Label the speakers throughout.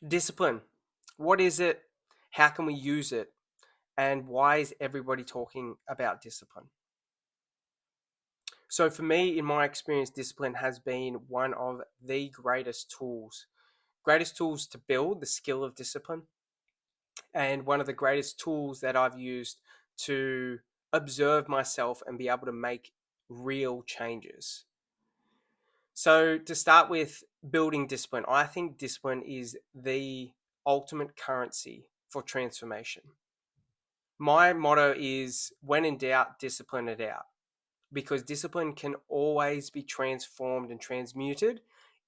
Speaker 1: Discipline. What is it? How can we use it? And why is everybody talking about discipline? So, for me, in my experience, discipline has been one of the greatest tools to build the skill of discipline, and one of the greatest tools that I've used to observe myself and be able to make real changes. So, to start with, building discipline, I think discipline is the ultimate currency for transformation. My motto is when in doubt, discipline it out, because discipline can always be transformed and transmuted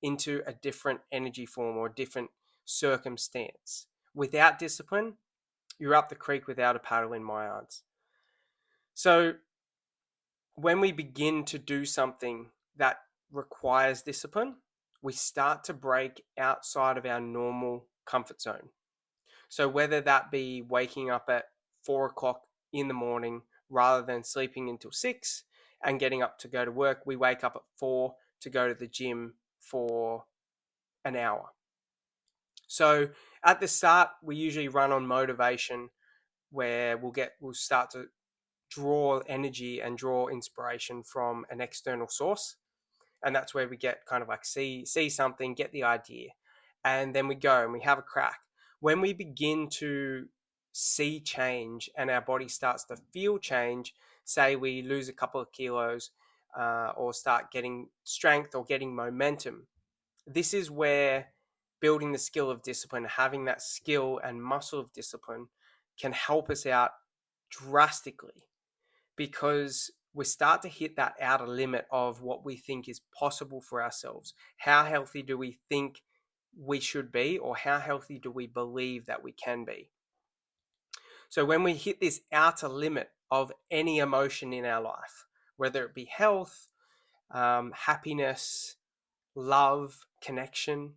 Speaker 1: into a different energy form or a different circumstance. Without discipline, you're up the creek without a paddle, in my eyes. So, when we begin to do something that requires discipline, we start to break outside of our normal comfort zone. So, whether that be waking up at 4 o'clock in the morning rather than sleeping until 6 and getting up to go to work, we wake up at 4 to go to the gym for an hour. So, at the start, we usually run on motivation where we'll start to draw energy and draw inspiration from an external source, and that's where we get kind of like see something, get the idea, and then we go and we have a crack. When we begin to see change and our body starts to feel change, say we lose a couple of kilos, or start getting strength or getting momentum, this is where building the skill of discipline, having that skill and muscle of discipline, can help us out drastically, because we start to hit that outer limit of what we think is possible for ourselves. How healthy do we think we should be, or how healthy do we believe that we can be? So, when we hit this outer limit of any emotion in our life, whether it be health, happiness, love, connection,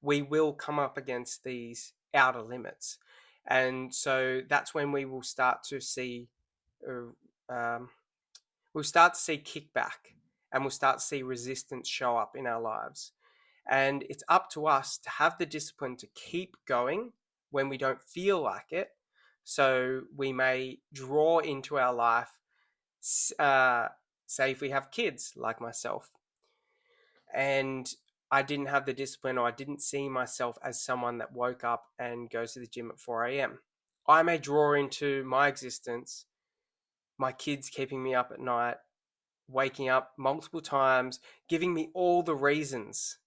Speaker 1: we will come up against these outer limits. And so that's when we will start to see um, we'll start to see kickback, and we'll start to see resistance show up in our lives. And it's up to us to have the discipline to keep going when we don't feel like it. So we may draw into our life, uh, say if we have kids like myself, and I didn't have the discipline, or I didn't see myself as someone that woke up and goes to the gym at 4 a.m. I may draw into my existence my kids keeping me up at night, waking up multiple times, giving me all the reasons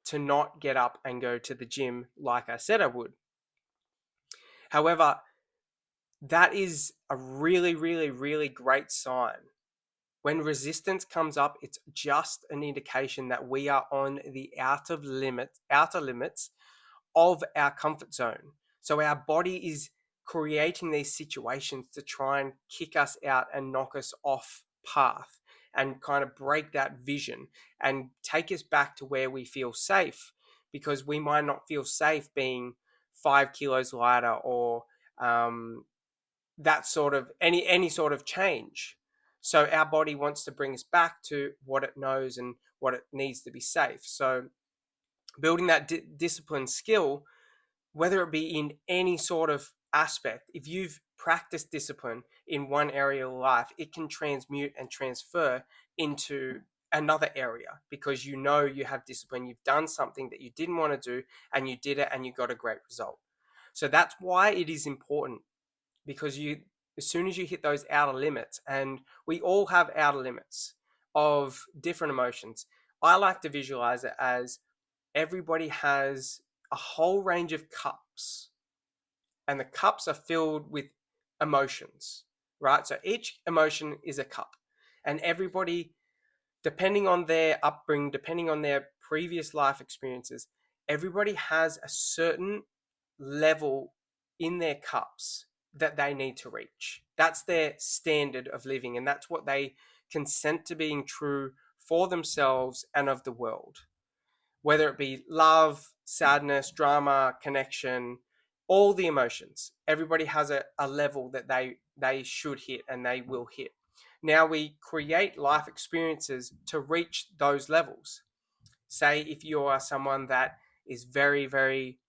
Speaker 1: to not get up and go to the gym like I said I would. However, that is a really, really, really great sign. When resistance comes up, it's just an indication that we are on the outer limits of our comfort zone. So our body is creating these situations to try and kick us out and knock us off path, and kind of break that vision and take us back to where we feel safe, because we might not feel safe being 5 kilos lighter, or um, that sort of any sort of change. So our body wants to bring us back to what it knows and what it needs to be safe. So building that discipline skill, whether it be in any sort of aspect, if you've practiced discipline in one area of life, it can transmute and transfer into another area, because you know you have discipline, you've done something that you didn't want to do and you did it and you got a great result. So that's why it is important, because as soon as you hit those outer limits, and we all have outer limits of different emotions, I like to visualize it as everybody has a whole range of cups, and the cups are filled with emotions, right? So each emotion is a cup, and everybody, depending on their upbringing, depending on their previous life experiences, everybody has a certain level in their cups that they need to reach. That's their standard of living, and that's what they consent to being true for themselves and of the world. Whether it be love, sadness, drama, connection, all the emotions, everybody has a level that they should hit and they will hit. Now we create life experiences to reach those levels. Say if you are someone that is very, very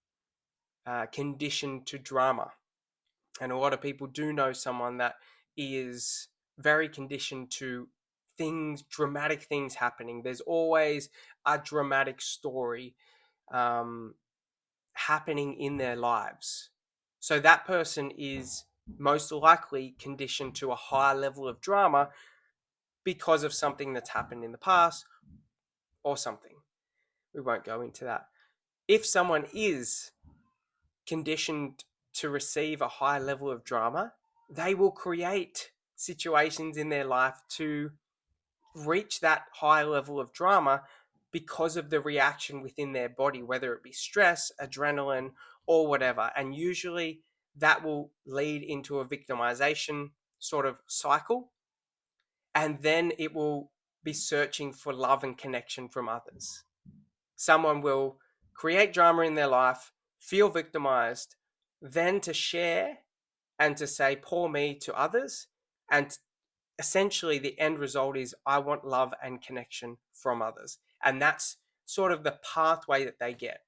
Speaker 1: conditioned to drama. And a lot of people do know someone that is very conditioned to things, dramatic things happening. There's always a dramatic story um, happening in their lives. So that person is most likely conditioned to a higher level of drama because of something that's happened in the past or something. We won't go into that. If someone is conditioned to receive a high level of drama, they will create situations in their life to reach that high level of drama because of the reaction within their body, whether it be stress, adrenaline, or whatever. And usually that will lead into a victimization sort of cycle. And then it will be searching for love and connection from others. Someone will create drama in their life, feel victimized, then to share and to say, poor me to others. And essentially, the end result is, I want love and connection from others. And that's sort of the pathway that they get.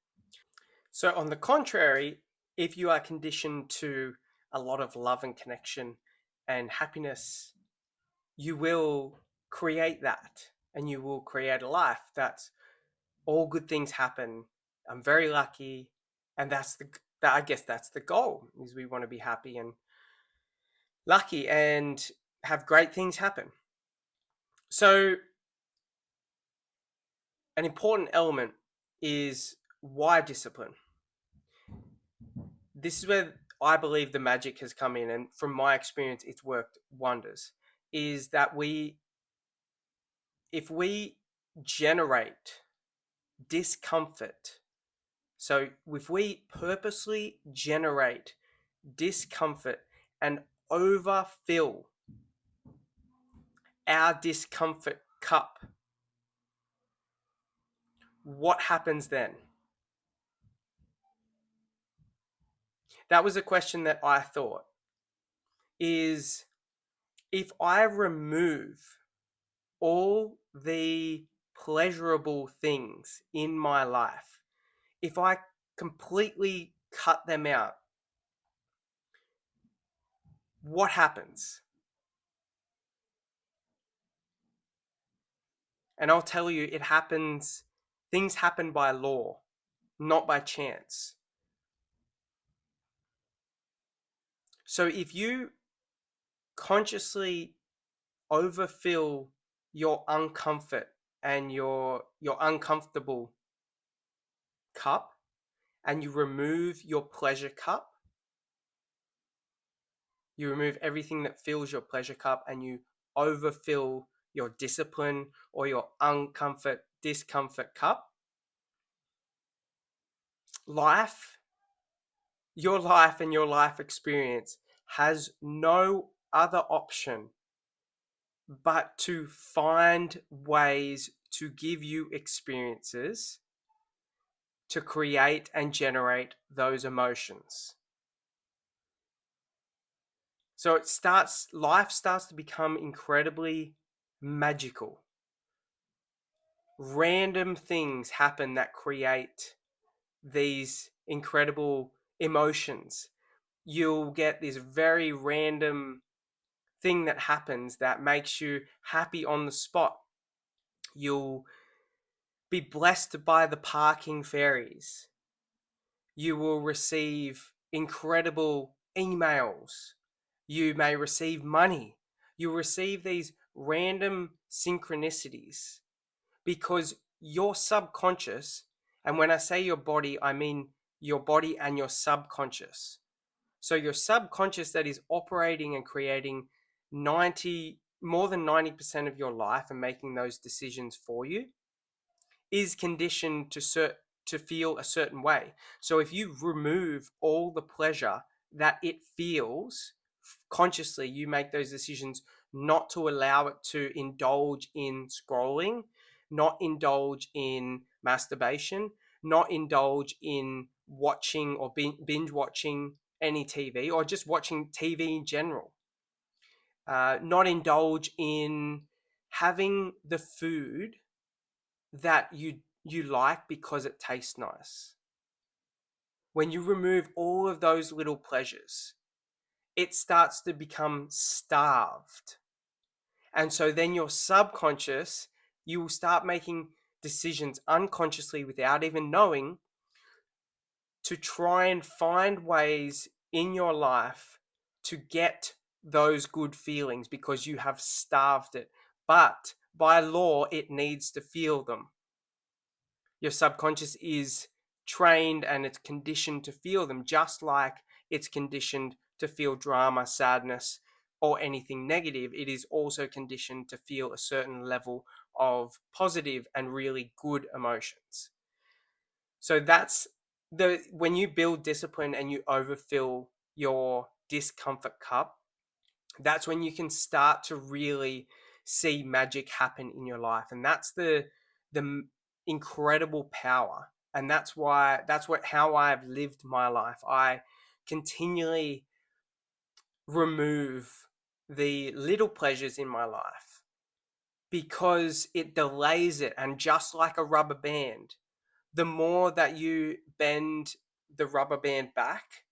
Speaker 1: So, on the contrary, if you are conditioned to a lot of love and connection and happiness, you will create that and you will create a life that's all good things happen. I'm very lucky, and I guess that's the goal. Is we want to be happy and lucky and have great things happen. So an important element is why discipline. This is where I believe the magic has come in, and from my experience, it's worked wonders. Is that if we generate discomfort, so if we purposely generate discomfort and overfill our discomfort cup, what happens then? That was a question that I thought is, if I remove all the pleasurable things in my life, if I completely cut them out, what happens? And I'll tell you, things happen by law, not by chance. So if you consciously overfill your uncomfort and your uncomfortable cup, and you remove your pleasure cup, you remove everything that fills your pleasure cup, and you overfill your discipline or your discomfort cup, life your life and your life experience has no other option but to find ways to give you experiences to create and generate those emotions. So life starts to become incredibly magical. Random things happen that create these incredible emotions. You'll get this very random thing that happens that makes you happy on the spot. You'll be blessed by the parking fairies. You will receive incredible emails. You may receive money. You'll receive these random synchronicities because your subconscious, and when I say your body, I mean your body and your subconscious. So your subconscious that is operating and creating more than 90% of your life and making those decisions for you is conditioned to feel a certain way. So if you remove all the pleasure that it feels consciously, you make those decisions not to allow it to indulge in scrolling, not indulge in masturbation, not indulge in watching or binge watching any TV or just watching TV in general. Not indulge in having the food that you like because it tastes nice. when you remove all of those little pleasures, it starts to become starved. And so then your subconscious, you will start making decisions unconsciously without even knowing to try and find ways in your life to get those good feelings because you have starved it. But by law, it needs to feel them. Your subconscious is trained and it's conditioned to feel them, just like it's conditioned to feel drama, sadness, or anything negative. It is also conditioned to feel a certain level of positive and really good emotions. So that's the when you build discipline and you overfill your discomfort cup, that's when you can start to really see magic happen in your life. And that's the incredible power. And that's how I've lived my life. I continually remove the little pleasures in my life because it delays it. And just like a rubber band, the more that you bend the rubber band back,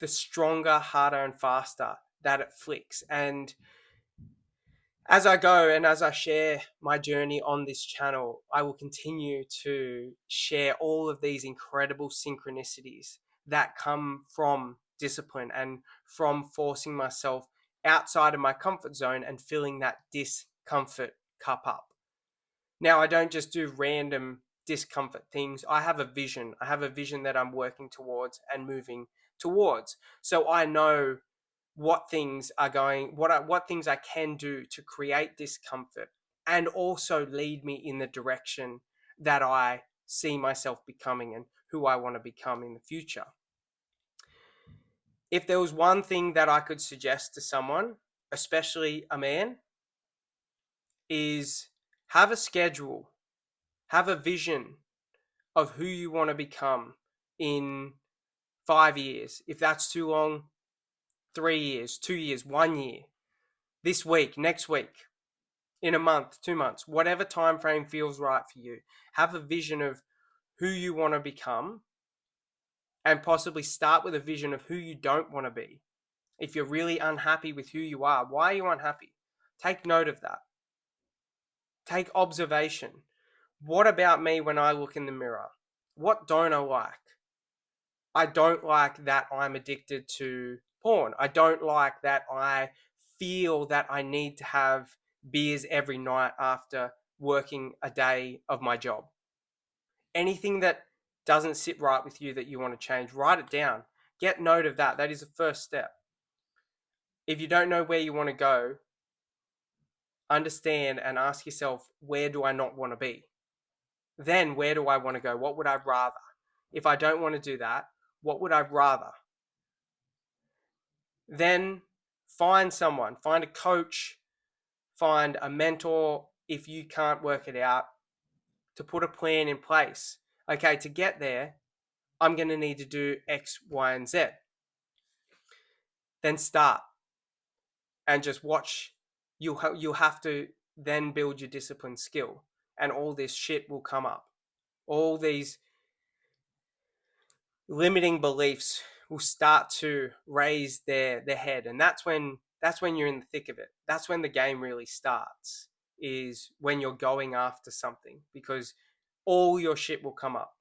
Speaker 1: the stronger, harder, and faster that it flicks. And as I go and as I share my journey on this channel, I will continue to share all of these incredible synchronicities that come from discipline and from forcing myself outside of my comfort zone and filling that discomfort cup up. Now, I don't just do random discomfort things. I have a vision. I have a vision that I'm working towards and moving towards. So I know what things are going, what things I can do to create discomfort and also lead me in the direction that I see myself becoming and who I want to become in the future. If there was one thing that I could suggest to someone, especially a man, is have a schedule, have a vision of who you want to become in 5 years. If that's too long, 3 years, 2 years, 1 year, this week, next week, in a month, 2 months, whatever time frame feels right for you. Have a vision of who you want to become and possibly start with a vision of who you don't want to be. If you're really unhappy with who you are, why are you unhappy? Take note of that. Take observation. What about me when I look in the mirror? What don't I like? I don't like that I'm addicted to porn. I don't like that I feel that I need to have beers every night after working a day of my job. Anything that doesn't sit right with you that you want to change, write it down. Get note of that. That is the first step. If you don't know where you want to go, understand and ask yourself, where do I not want to be? Then, where do I want to go? What would I rather? If I don't want to do that, what would I rather? Then find someone, find a coach, find a mentor if you can't work it out, to put a plan in place. Okay, to get there, I'm going to need to do X, Y, and Z. Then start and just watch. You'll have to then build your discipline skill, and all this shit will come up. All these limiting beliefs will start to raise their head, and that's when you're in the thick of it. That's when the game really starts, is when you're going after something, because all your shit will come up,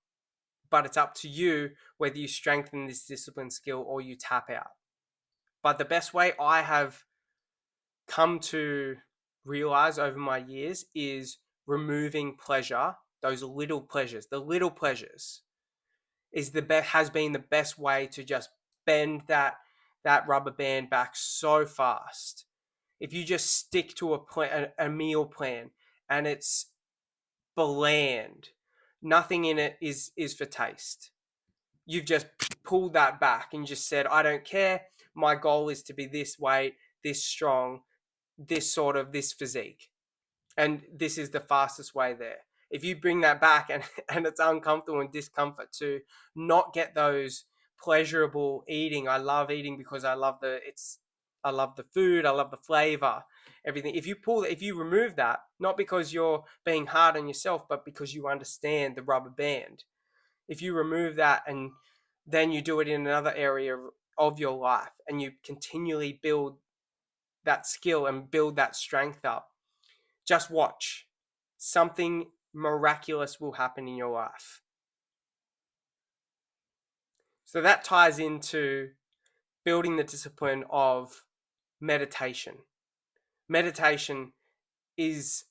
Speaker 1: but it's up to you whether you strengthen this discipline skill or you tap out. But the best way I have come to realize over my years is removing pleasure, those little pleasures. The little pleasures has been the best way to just bend that rubber band back so fast. If you just stick to a meal plan and it's bland, nothing in it is for taste. You've just pulled that back and just said, I don't care. My goal is to be this weight, this strong, this physique. And this is the fastest way there. If you bring that back and it's uncomfortable and discomfort to not get those pleasurable eating. I love eating because I love the food, I love the flavor, everything. If you remove that, not because you're being hard on yourself, but because you understand the rubber band. If you remove that and then you do it in another area of your life, and you continually build that skill and build that strength up. Just watch. Something miraculous will happen in your life. So that ties into building the discipline of meditation. Meditation is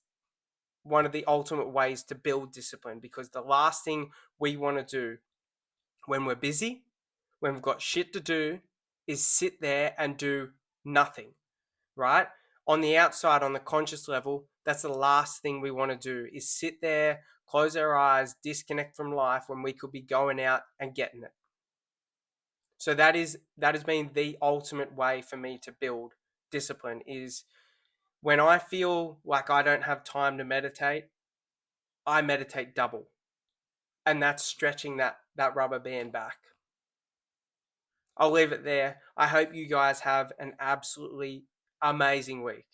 Speaker 1: one of the ultimate ways to build discipline, because the last thing we want to do when we're busy, when we've got shit to do, is sit there and do nothing, right? On the outside, on the conscious level, that's the last thing we want to do, is sit there, close our eyes, disconnect from life when we could be going out and getting it. So that has been the ultimate way for me to build discipline, is when I feel like I don't have time to meditate, I meditate double. And that's stretching that rubber band back. I'll leave it there. I hope you guys have an absolutely amazing week.